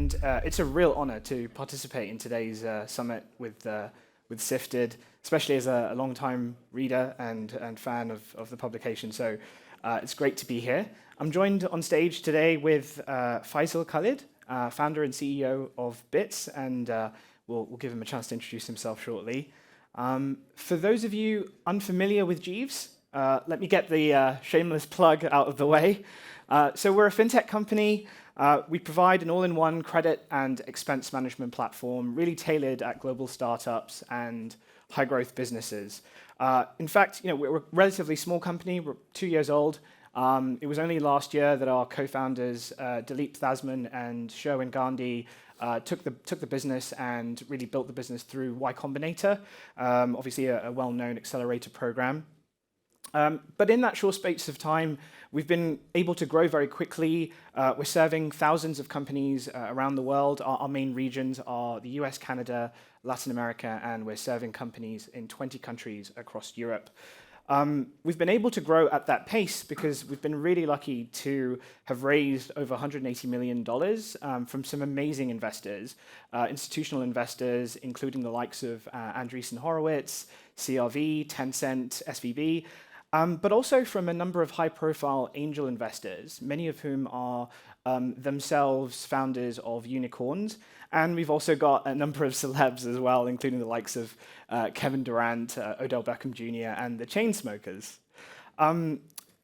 and it's a real honor to participate in today's summit with Sifted, especially as a long-time reader and fan of the publication. So it's great to be here. I'm joined on stage today with Faisal Khalid, founder and CEO of Bits, and we'll give him a chance to introduce himself shortly. For those of you unfamiliar with Jeeves, let me get the shameless plug out of the way. So we're a fintech company. We provide an all-in-one credit and expense management platform, really tailored at global startups and high-growth businesses. In fact, we're a relatively small company. We're 2 years old. It was only last year that our co-founders, Dileep Thasman and Sherwin Gandhi, took the business and really built the business through Y Combinator, obviously a well-known accelerator program. But in that short space of time, we've been able to grow very quickly. We're serving thousands of companies around the world. Our main regions are the US, Canada, Latin America, and we're serving companies in 20 countries across Europe. We've been able to grow at that pace because we've been really lucky to have raised over $180 million from some amazing investors, institutional investors, including the likes of Andreessen Horowitz, CRV, Tencent, SVB, but also from a number of high-profile angel investors, many of whom are themselves founders of unicorns. And we've also got a number of celebs as well, including the likes of Kevin Durant, Odell Beckham Jr., and the Chainsmokers.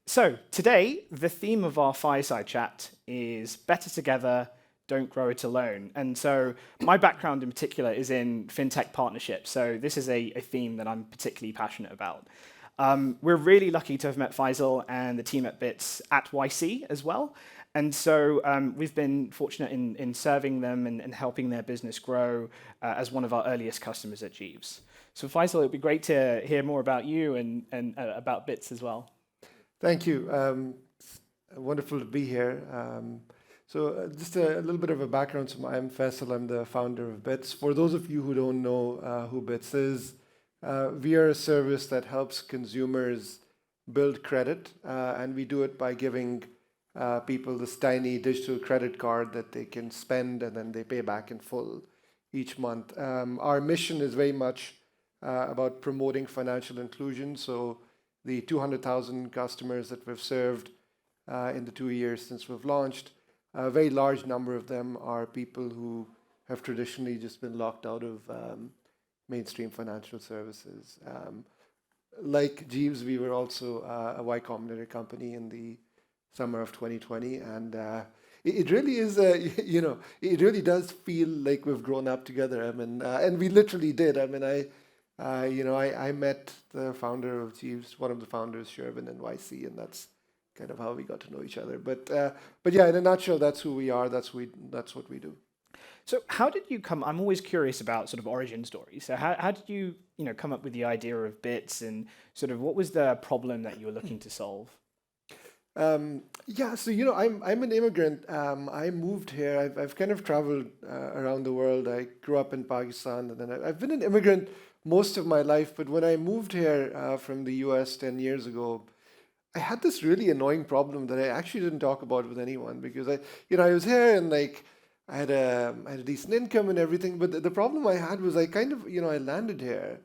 So today, the theme of our fireside chat is better together, don't grow it alone. And so my background in particular is in fintech partnerships. So this is a theme that I'm particularly passionate about. We're really lucky to have met Faisal and the team at Bits at YC as well. And so we've been fortunate in serving them and helping their business grow as one of our earliest customers at Jeeves. So Faisal, it would be great to hear more about you and about Bits as well. Thank you. Wonderful to be here. Just a little bit of a background. So I'm Faisal. I'm the founder of Bits. For those of you who don't know who Bits is, we are a service that helps consumers build credit, and we do it by giving people this tiny digital credit card that they can spend and then they pay back in full each month. Our mission is very much about promoting financial inclusion. So the 200,000 customers that we've served in the 2 years since we've launched, a very large number of them are people who have traditionally just been locked out of mainstream financial services. Like Jeeves, we were also a Y Combinator company in the summer of 2020, and it really is, it really does feel like we've grown up together. I mean, and we literally did. I mean, I met the founder of Jeeves, one of the founders, Sherwin, in YC, and that's kind of how we got to know each other. But yeah, in a nutshell, that's who we are. That's what we do. So how did you come? I'm always curious about sort of origin stories. So how did you come up with the idea of Bits, and sort of what was the problem that you were looking to solve? Yeah, so I'm an immigrant. I moved here. I've kind of traveled around the world. I grew up in Pakistan, and then I've been an immigrant most of my life. But when I moved here from the US 10 years ago, I had this really annoying problem that I actually didn't talk about with anyone, because I was here and I had a decent income and everything. But the problem I had was I landed here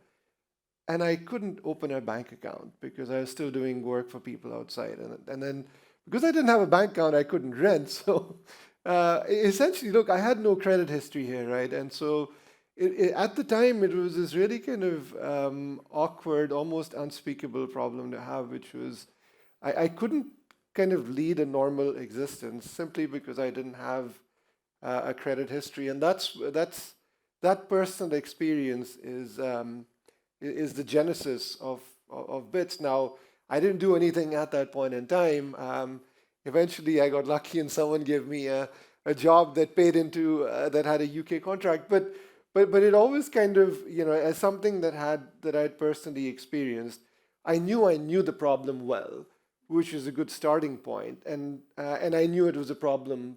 and I couldn't open a bank account because I was still doing work for people outside. And then because I didn't have a bank account, I couldn't rent. So essentially, look, I had no credit history here, right? And so at the time, it was this really kind of awkward, almost unspeakable problem to have, which was I couldn't kind of lead a normal existence simply because I didn't have a credit history. And that personal experience is the genesis of Bits. Now, I didn't do anything at that point in time. Eventually, I got lucky and someone gave me a job that paid into that had a UK contract. But it always kind of, as something that I'd personally experienced, I knew the problem well, which is a good starting point. And I knew it was a problem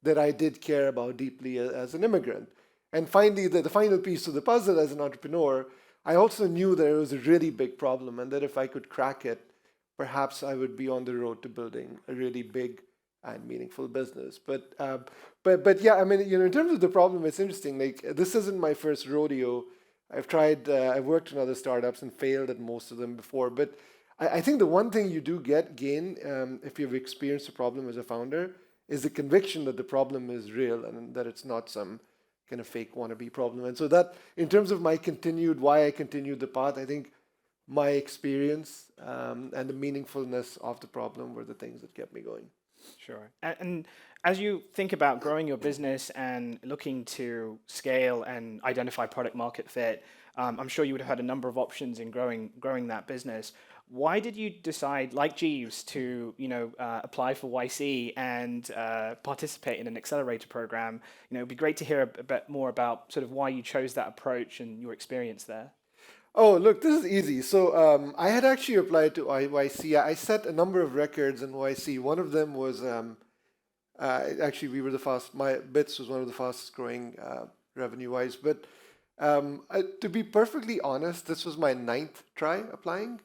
that I did care about deeply as an immigrant. And finally, the final piece of the puzzle as an entrepreneur, I also knew that it was a really big problem, and that if I could crack it, perhaps I would be on the road to building a really big and meaningful business. But yeah, I mean, in terms of the problem, it's interesting. Like, this isn't my first rodeo. I've worked in other startups and failed at most of them before. But I think the one thing you do gain if you've experienced a problem as a founder is the conviction that the problem is real and that it's not some kind of fake wannabe problem. And so that, in terms of why I continued the path, I think my experience and the meaningfulness of the problem were the things that kept me going. Sure. And as you think about growing your business and looking to scale and identify product market fit, I'm sure you would have had a number of options in growing that business. Why did you decide, like Jeeves, to apply for YC and participate in an accelerator program? It'd be great to hear a bit more about sort of why you chose that approach and your experience there. Oh, look, this is easy. So I had actually applied to YC. I set a number of records in YC. One of them was actually we were my Bits was one of the fastest growing revenue-wise. But to be perfectly honest, this was my 9th try applying.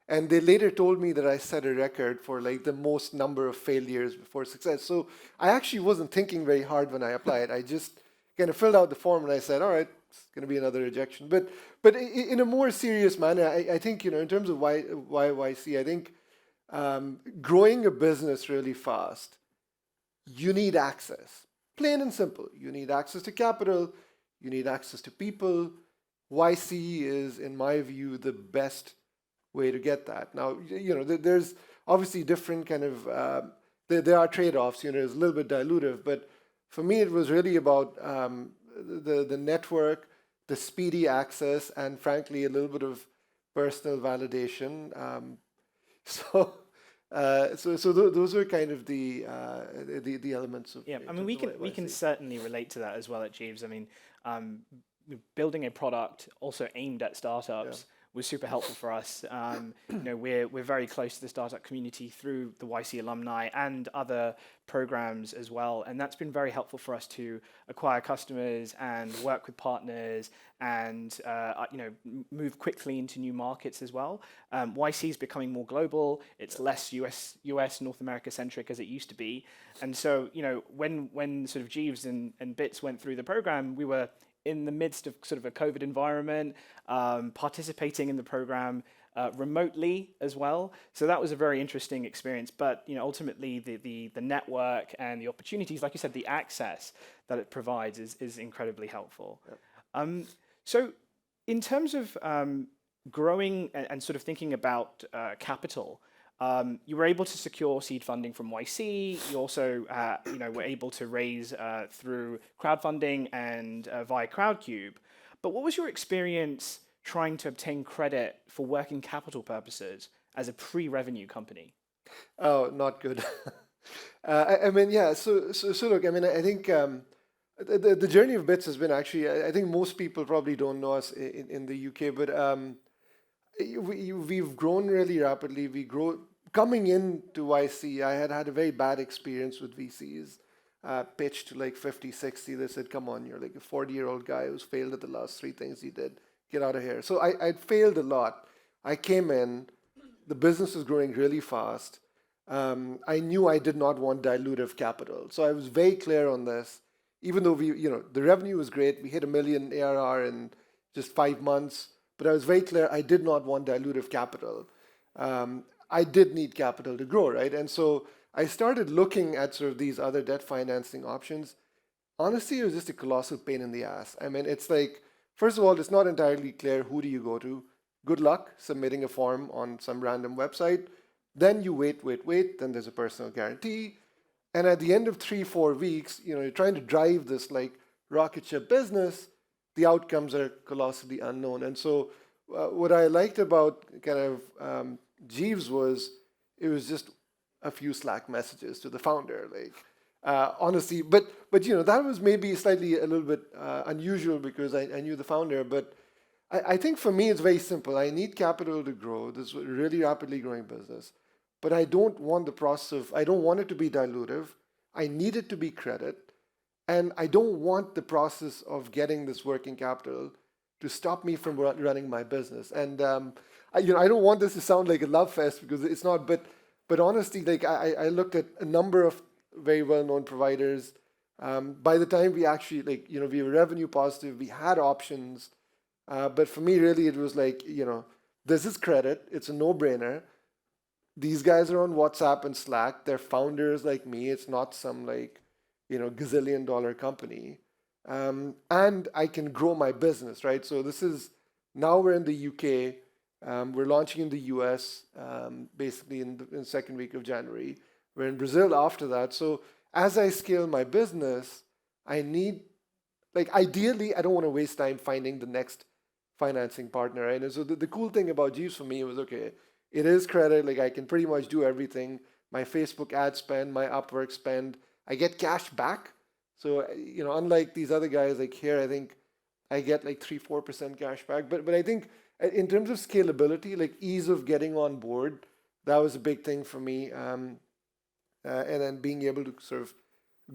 And they later told me that I set a record for like the most number of failures before success. So I actually wasn't thinking very hard when I applied. I just kind of filled out the form and I said, all right, it's going to be another rejection. But in a more serious manner, I think, in terms of why YC, I think growing a business really fast, you need access. Plain and simple. You need access to capital. You need access to people. YC is, in my view, the best way to get that. Now, there's obviously different kind of, there are trade-offs, it's a little bit dilutive, but for me, it was really about the network, the speedy access, and frankly, a little bit of personal validation. So those are kind of the elements of. Yeah, I mean, we can certainly relate to that as well at Jeeves. I mean, building a product also aimed at startups was super helpful for us. We're very close to the startup community through the YC alumni and other programs as well, and that's been very helpful for us to acquire customers and work with partners and move quickly into new markets as well. YC is becoming more global. It's less US North America centric as it used to be, and so when sort of Jeeves and Bits went through the program, we were in the midst of sort of a COVID environment, participating in the program remotely as well. So that was a very interesting experience. But ultimately, the network and the opportunities, like you said, the access that it provides is incredibly helpful. Yep. So in terms of growing and sort of thinking about capital, you were able to secure seed funding from YC. You also, were able to raise through crowdfunding and via Crowdcube. But what was your experience trying to obtain credit for working capital purposes as a pre-revenue company? Oh, not good. I mean, yeah. So look. I mean, I think the journey of Bits has been actually. I think most people probably don't know us in the UK, but we've grown really rapidly. Coming into YC, I had a very bad experience with VCs. Pitched to like 50, 60. They said, come on, you're like a 40-year-old guy who's failed at the last 3 things he did. Get out of here. So I'd failed a lot. I came in. The business was growing really fast. I knew I did not want dilutive capital. So I was very clear on this. Even though the revenue was great. We hit $1 million ARR in just 5 months. But I was very clear I did not want dilutive capital. I did need capital to grow, right? And so I started looking at sort of these other debt financing options. Honestly, it was just a colossal pain in the ass. I mean, it's like, first of all, it's not entirely clear who do you go to. Good luck submitting a form on some random website. Then you wait. Then there's a personal guarantee. And at the end of 3-4 weeks, you're trying to drive this like rocket ship business. The outcomes are colossally unknown. And so what I liked about kind of Jeeves was it was just a few Slack messages to the founder, like honestly. But that was maybe slightly a little bit unusual because I knew the founder. But I think for me it's very simple. I need capital to grow. This is a really rapidly growing business, but I don't want the process I don't want it to be dilutive. I need it to be credit. And I don't want the process of getting this working capital to stop me from running my business. And I don't want this to sound like a love fest because it's not. But honestly, like I looked at a number of very well-known providers. By the time we actually, we were revenue positive, we had options. But for me, really, it was like, this is credit. It's a no-brainer. These guys are on WhatsApp and Slack. They're founders like me. It's not some gazillion-dollar company. And I can grow my business, right? So now we're in the UK. We're launching in the US basically in the second week of January. We're in Brazil after that. So as I scale my business, I need, ideally, I don't want to waste time finding the next financing partner, right? And so the cool thing about Jeeves for me was, okay, it is credit. I can pretty much do everything. My Facebook ad spend, my Upwork spend, I get cash back. So, unlike these other guys, here, I think I get 3-4% cash back. But I think in terms of scalability, ease of getting on board, that was a big thing for me. And then being able to sort of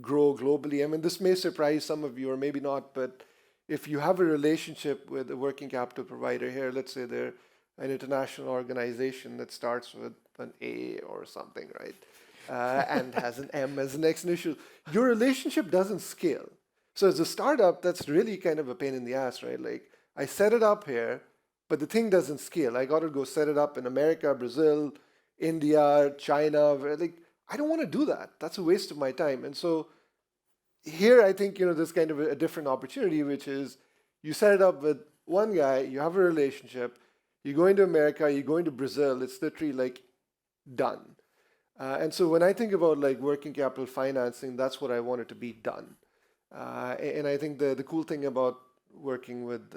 grow globally. I mean, this may surprise some of you or maybe not, but if you have a relationship with a working capital provider here, let's say they're an international organization that starts with an A or something, right? And has an M as the next initial, your relationship doesn't scale. So as a startup, that's really kind of a pain in the ass, right? I set it up here, but the thing doesn't scale. I got to go set it up in America, Brazil, India, China. I don't want to do that. That's a waste of my time. And so here, I think, there's kind of a different opportunity, which is you set it up with one guy, you have a relationship, you go into America, you go into Brazil, it's literally done. And so when I think about working capital financing, that's what I want it to be done. And I think the cool thing about working with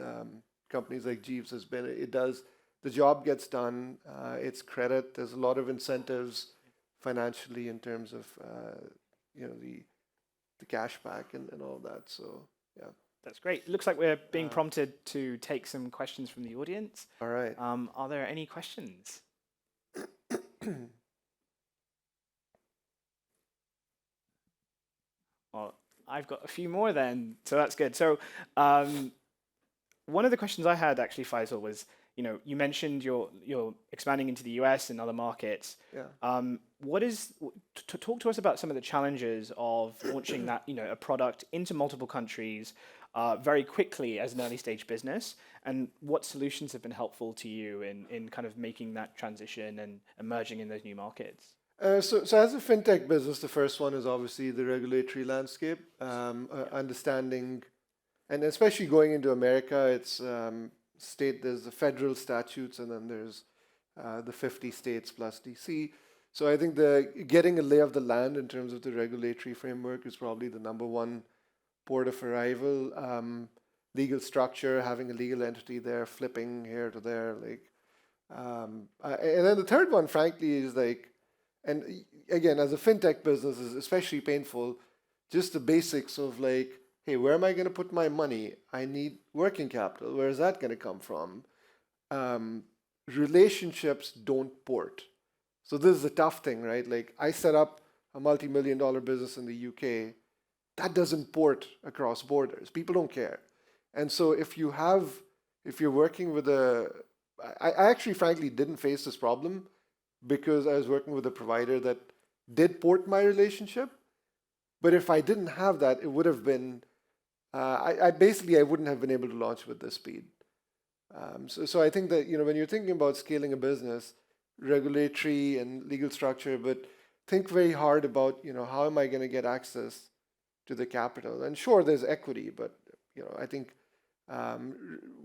companies like Jeeves has been the job gets done, it's credit, there's a lot of incentives financially in terms of the cash back and all that. So yeah. That's great. It looks like we're being prompted to take some questions from the audience. All right. Are there any questions? Well, I've got a few more then, so that's good. So one of the questions I had actually, Faisal, was, you mentioned you're expanding into the US and other markets. Yeah. Talk to us about some of the challenges of launching that, a product into multiple countries very quickly as an early stage business, and what solutions have been helpful to you in kind of making that transition and emerging in those new markets? So as a fintech business, the first one is obviously the regulatory landscape, understanding, and especially going into America, it's there's the federal statutes, and then there's the 50 states plus DC. So I think getting a lay of the land in terms of the regulatory framework is probably the number one port of arrival. Legal structure, having a legal entity there, flipping here to there, and then the third one, frankly, is and again, as a fintech business, is especially painful, just the basics of hey, where am I going to put my money? I need working capital. Where is that going to come from? Relationships don't port. So this is a tough thing, right? I set up a multi-million-dollar business in the UK. That doesn't port across borders. People don't care. And so if you're working with I actually frankly didn't face this problem because I was working with a provider that did port my relationship. But if I didn't have that, it would have been, I wouldn't have been able to launch with this speed. So I think that, when you're thinking about scaling a business, regulatory and legal structure, but think very hard about, how am I going to get access to the capital? And sure, there's equity, but, I think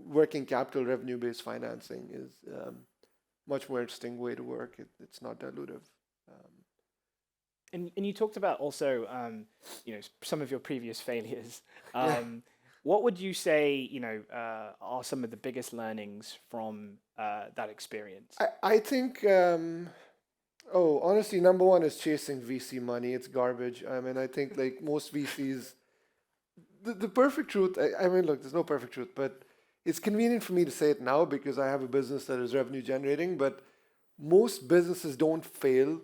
working capital revenue-based financing is much more interesting way to work. It's not dilutive. And you talked about also, some of your previous failures. Yeah. What would you say, are some of the biggest learnings from that experience? I think, honestly, number one is chasing VC money. It's garbage. I mean, I think most VCs, the perfect truth, I mean, look, there's no perfect truth, but it's convenient for me to say it now because I have a business that is revenue generating, but most businesses don't fail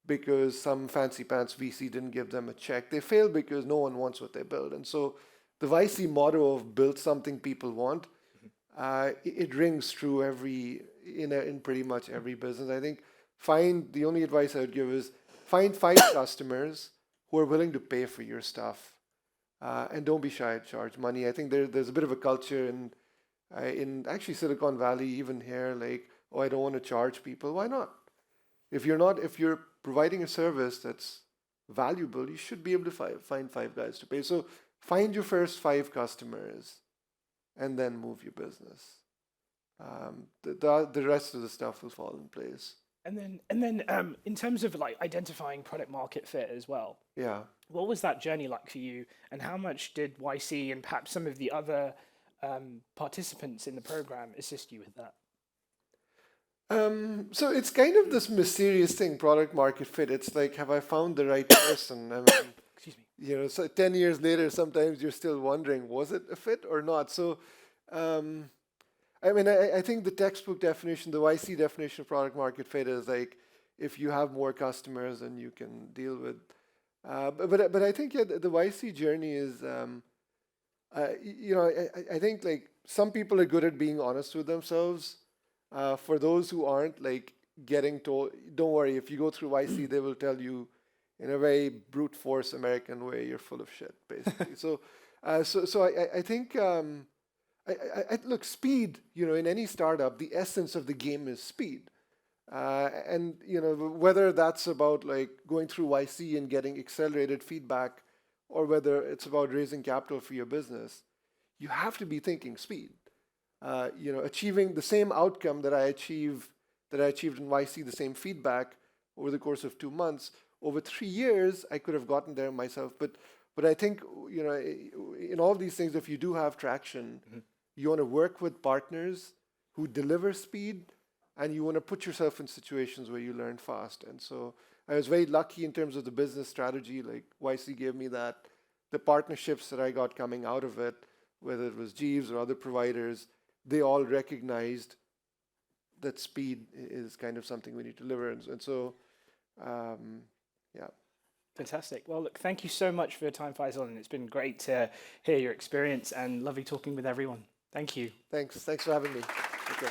because some fancy pants VC didn't give them a check. They fail because no one wants what they build. And so the VC motto of build something people want, it rings true in pretty much every business. I think the only advice I would give is find 5 customers who are willing to pay for your stuff, and don't be shy to charge money. I think there's a bit of a culture in actually Silicon Valley, even here, like, oh, I don't want to charge people. Why not? If you're providing a service that's valuable, you should be able to find five guys to pay. So find your first five customers, and then move your business. The rest of the stuff will fall in place. And then in terms of like identifying product market fit as well, Yeah. what was that journey like for you, and how much did YC and perhaps some of the other participants in the program assist you with that? So it's kind of this mysterious thing, product market fit. It's like, have I found the right person? I mean, Excuse me. so 10 years later, sometimes you're still wondering, was it a fit or not? So, I mean, I think the textbook definition, the YC definition of product market fit is like, if you have more customers than you can deal with. But I think, yeah, the YC journey is, I think like some people are good at being honest with themselves. For those who aren't, like getting told, don't worry, if you go through YC, they will tell you in a very brute force American way, you're full of shit, basically. So I think, look, speed, in any startup, the essence of the game is speed. And, whether that's about like going through YC and getting accelerated feedback, or whether it's about raising capital for your business, you have to be thinking speed. Achieving the same outcome that I achieved in YC, the same feedback over the course of 2 months, over 3 years, I could have gotten there myself. But I think, in all these things, if you do have traction, you want to work with partners who deliver speed, and you want to put yourself in situations where you learn fast. And so I was very lucky in terms of the business strategy, like YC gave me that. The partnerships that I got coming out of it, whether it was Jeeves or other providers, they all recognized that speed is kind of something we need to deliver. And so, yeah. Fantastic. Well, look, thank you so much for your time, Faisal, and it's been great to hear your experience and lovely talking with everyone. Thank you. Thanks for having me. Okay.